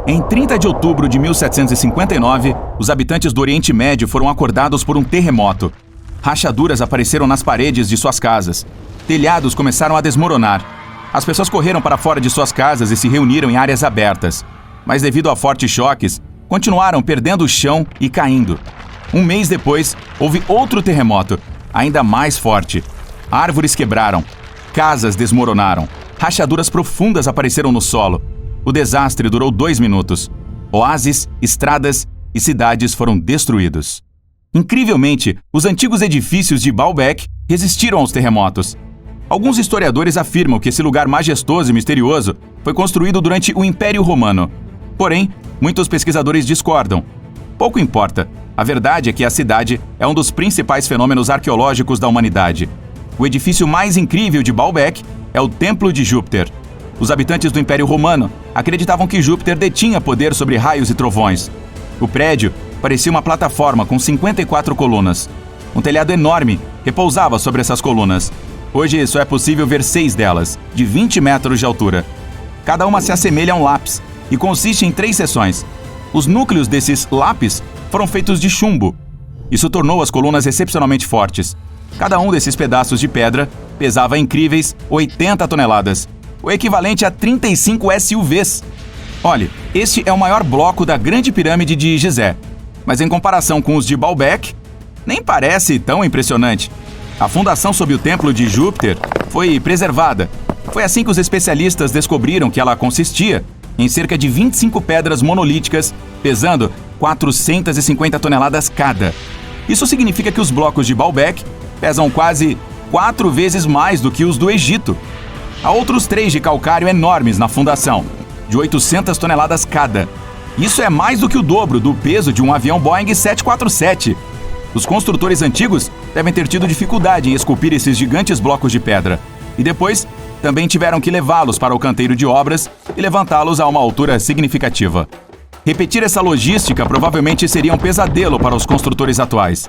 Em 30 de outubro de 1759, os habitantes do Oriente Médio foram acordados por um terremoto. Rachaduras apareceram nas paredes de suas casas. Telhados começaram a desmoronar. As pessoas correram para fora de suas casas e se reuniram em áreas abertas. Mas devido a fortes choques, continuaram perdendo o chão e caindo. Um mês depois, houve outro terremoto, ainda mais forte. Árvores quebraram. Casas desmoronaram. Rachaduras profundas apareceram no solo. O desastre durou 2 minutos. Oásis, estradas e cidades foram destruídos. Incrivelmente, os antigos edifícios de Baalbek resistiram aos terremotos. Alguns historiadores afirmam que esse lugar majestoso e misterioso foi construído durante o Império Romano. Porém, muitos pesquisadores discordam. Pouco importa. A verdade é que a cidade é um dos principais fenômenos arqueológicos da humanidade. O edifício mais incrível de Baalbek é o Templo de Júpiter. Os habitantes do Império Romano acreditavam que Júpiter detinha poder sobre raios e trovões. O prédio parecia uma plataforma com 54 colunas. Um telhado enorme repousava sobre essas colunas. Hoje só é possível ver 6 delas, de 20 metros de altura. Cada uma se assemelha a um lápis e consiste em 3 seções. Os núcleos desses lápis foram feitos de chumbo. Isso tornou as colunas excepcionalmente fortes. Cada um desses pedaços de pedra pesava incríveis 80 toneladas, o equivalente a 35 SUVs. Olhe, este é o maior bloco da Grande Pirâmide de Gizé, mas em comparação com os de Baalbek, nem parece tão impressionante. A fundação sob o Templo de Júpiter foi preservada. Foi assim que os especialistas descobriram que ela consistia em cerca de 25 pedras monolíticas, pesando 450 toneladas cada. Isso significa que os blocos de Baalbek pesam quase 4 vezes mais do que os do Egito. Há outros 3 de calcário enormes na fundação, de 800 toneladas cada. Isso é mais do que o dobro do peso de um avião Boeing 747. Os construtores antigos devem ter tido dificuldade em esculpir esses gigantes blocos de pedra. E depois, também tiveram que levá-los para o canteiro de obras e levantá-los a uma altura significativa. Repetir essa logística provavelmente seria um pesadelo para os construtores atuais.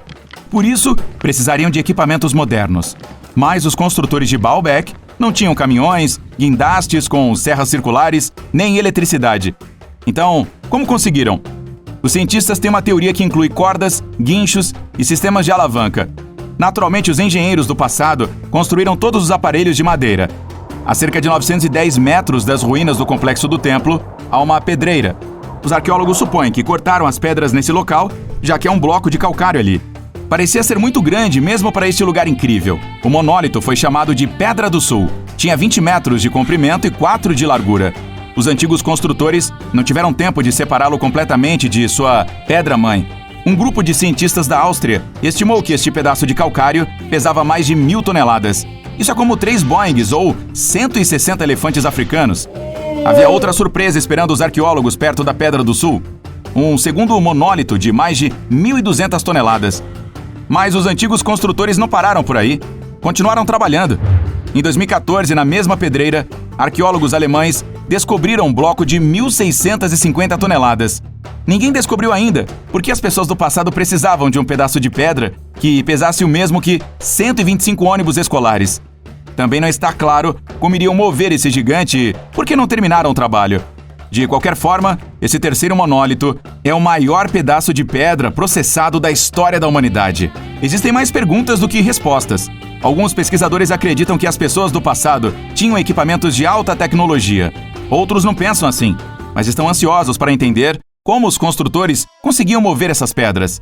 Por isso, precisariam de equipamentos modernos. Mas os construtores de Baalbek não tinham caminhões, guindastes com serras circulares, nem eletricidade. Então, como conseguiram? Os cientistas têm uma teoria que inclui cordas, guinchos e sistemas de alavanca. Naturalmente, os engenheiros do passado construíram todos os aparelhos de madeira. A cerca de 910 metros das ruínas do complexo do templo, há uma pedreira. Os arqueólogos supõem que cortaram as pedras nesse local, já que é um bloco de calcário ali. Parecia ser muito grande mesmo para este lugar incrível. O monólito foi chamado de Pedra do Sul. Tinha 20 metros de comprimento e 4 de largura. Os antigos construtores não tiveram tempo de separá-lo completamente de sua pedra-mãe. Um grupo de cientistas da Áustria estimou que este pedaço de calcário pesava mais de 1.000 toneladas. Isso é como 3 Boeings ou 160 elefantes africanos. Havia outra surpresa esperando os arqueólogos perto da Pedra do Sul. Um segundo monólito de mais de 1.200 toneladas. Mas os antigos construtores não pararam por aí. Continuaram trabalhando. Em 2014, na mesma pedreira, arqueólogos alemães descobriram um bloco de 1.650 toneladas. Ninguém descobriu ainda porque as pessoas do passado precisavam de um pedaço de pedra que pesasse o mesmo que 125 ônibus escolares. Também não está claro como iriam mover esse gigante porque não terminaram o trabalho. De qualquer forma, esse terceiro monólito é o maior pedaço de pedra processado da história da humanidade. Existem mais perguntas do que respostas. Alguns pesquisadores acreditam que as pessoas do passado tinham equipamentos de alta tecnologia. Outros não pensam assim, mas estão ansiosos para entender como os construtores conseguiam mover essas pedras.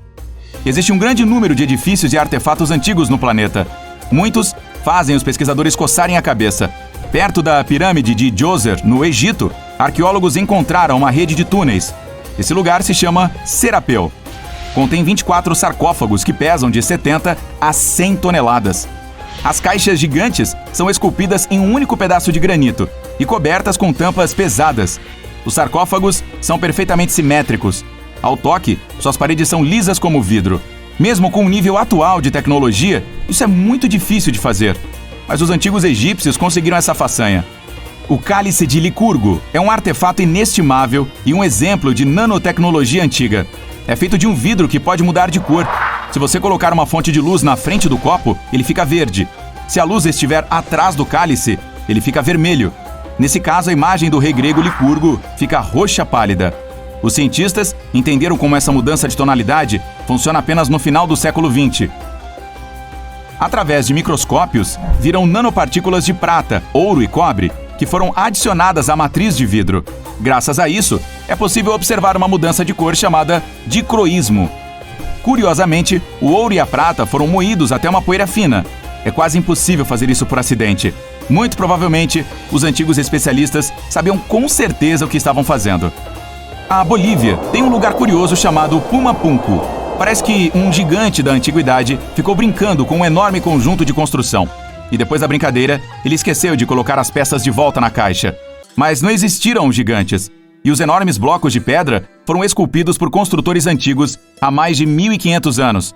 Existe um grande número de edifícios e artefatos antigos no planeta. Muitos fazem os pesquisadores coçarem a cabeça. Perto da pirâmide de Djoser, no Egito, arqueólogos encontraram uma rede de túneis. Esse lugar se chama Serapeu. Contém 24 sarcófagos que pesam de 70 a 100 toneladas. As caixas gigantes são esculpidas em um único pedaço de granito e cobertas com tampas pesadas. Os sarcófagos são perfeitamente simétricos. Ao toque, suas paredes são lisas como vidro. Mesmo com o nível atual de tecnologia, isso é muito difícil de fazer. Mas os antigos egípcios conseguiram essa façanha. O cálice de Licurgo é um artefato inestimável e um exemplo de nanotecnologia antiga. É feito de um vidro que pode mudar de cor. Se você colocar uma fonte de luz na frente do copo, ele fica verde. Se a luz estiver atrás do cálice, ele fica vermelho. Nesse caso, a imagem do rei grego Licurgo fica roxa pálida. Os cientistas entenderam como essa mudança de tonalidade funciona apenas no final do século XX. Através de microscópios, viram nanopartículas de prata, ouro e cobre que foram adicionadas à matriz de vidro. Graças a isso, é possível observar uma mudança de cor chamada dicroísmo. Curiosamente, o ouro e a prata foram moídos até uma poeira fina. É quase impossível fazer isso por acidente. Muito provavelmente, os antigos especialistas sabiam com certeza o que estavam fazendo. A Bolívia tem um lugar curioso chamado Pumapunku. Parece que um gigante da Antiguidade ficou brincando com um enorme conjunto de construção. E depois da brincadeira, ele esqueceu de colocar as peças de volta na caixa. Mas não existiram os gigantes. E os enormes blocos de pedra foram esculpidos por construtores antigos há mais de 1.500 anos.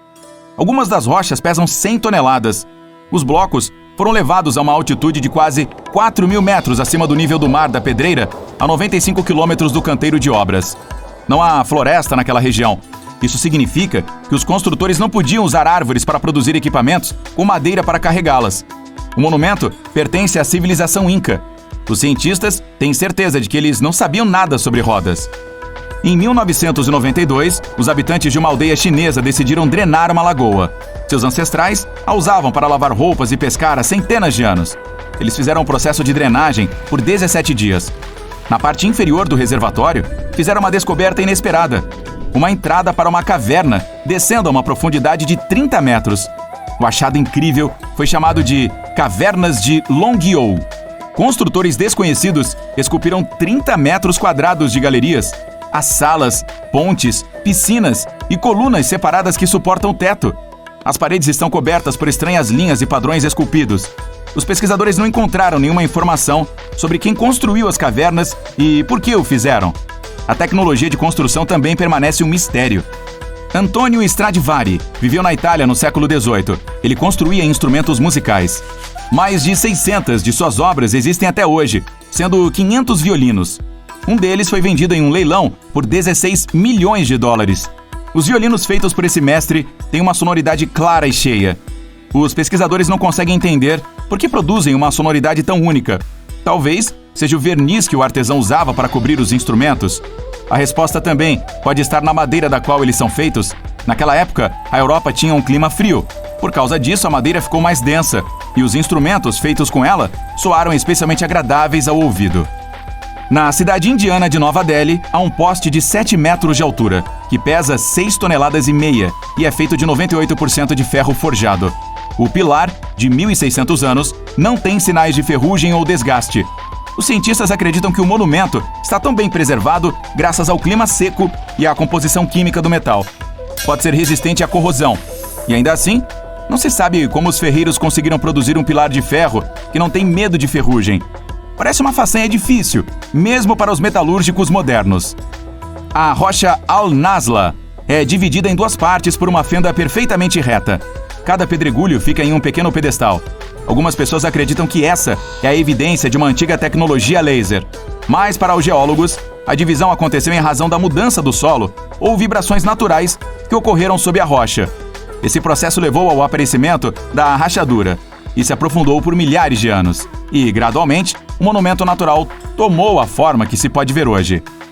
Algumas das rochas pesam 100 toneladas. Os blocos foram levados a uma altitude de quase 4.000 metros acima do nível do mar da Pedreira, a 95 quilômetros do canteiro de obras. Não há floresta naquela região. Isso significa que os construtores não podiam usar árvores para produzir equipamentos com madeira para carregá-las. O monumento pertence à civilização Inca. Os cientistas têm certeza de que eles não sabiam nada sobre rodas. Em 1992, os habitantes de uma aldeia chinesa decidiram drenar uma lagoa. Seus ancestrais a usavam para lavar roupas e pescar há centenas de anos. Eles fizeram o processo de drenagem por 17 dias. Na parte inferior do reservatório, fizeram uma descoberta inesperada. Uma entrada para uma caverna, descendo a uma profundidade de 30 metros. O achado incrível foi chamado de Cavernas de Longueou. Construtores desconhecidos esculpiram 30 metros quadrados de galerias. Há salas, pontes, piscinas e colunas separadas que suportam o teto. As paredes estão cobertas por estranhas linhas e padrões esculpidos. Os pesquisadores não encontraram nenhuma informação sobre quem construiu as cavernas e por que o fizeram. A tecnologia de construção também permanece um mistério. Antonio Stradivari viveu na Itália no século XVIII. Ele construía instrumentos musicais. Mais de 600 de suas obras existem até hoje, sendo 500 violinos. Um deles foi vendido em um leilão por 16 milhões de dólares. Os violinos feitos por esse mestre têm uma sonoridade clara e cheia. Os pesquisadores não conseguem entender por que produzem uma sonoridade tão única. Talvez seja o verniz que o artesão usava para cobrir os instrumentos. A resposta também pode estar na madeira da qual eles são feitos. Naquela época, a Europa tinha um clima frio. Por causa disso, a madeira ficou mais densa e os instrumentos feitos com ela soaram especialmente agradáveis ao ouvido. Na cidade indiana de Nova Delhi, há um poste de 7 metros de altura, que pesa 6,5 toneladas e é feito de 98% de ferro forjado. O pilar, de 1.600 anos, não tem sinais de ferrugem ou desgaste. Os cientistas acreditam que o monumento está tão bem preservado graças ao clima seco e à composição química do metal. Pode ser resistente à corrosão. E ainda assim, não se sabe como os ferreiros conseguiram produzir um pilar de ferro que não tem medo de ferrugem. Parece uma façanha difícil, mesmo para os metalúrgicos modernos. A rocha Al-Nazla é dividida em duas partes por uma fenda perfeitamente reta. Cada pedregulho fica em um pequeno pedestal. Algumas pessoas acreditam que essa é a evidência de uma antiga tecnologia laser. Mas, para os geólogos, a divisão aconteceu em razão da mudança do solo ou vibrações naturais que ocorreram sob a rocha. Esse processo levou ao aparecimento da rachadura e se aprofundou por milhares de anos. E, gradualmente, o monumento natural tomou a forma que se pode ver hoje.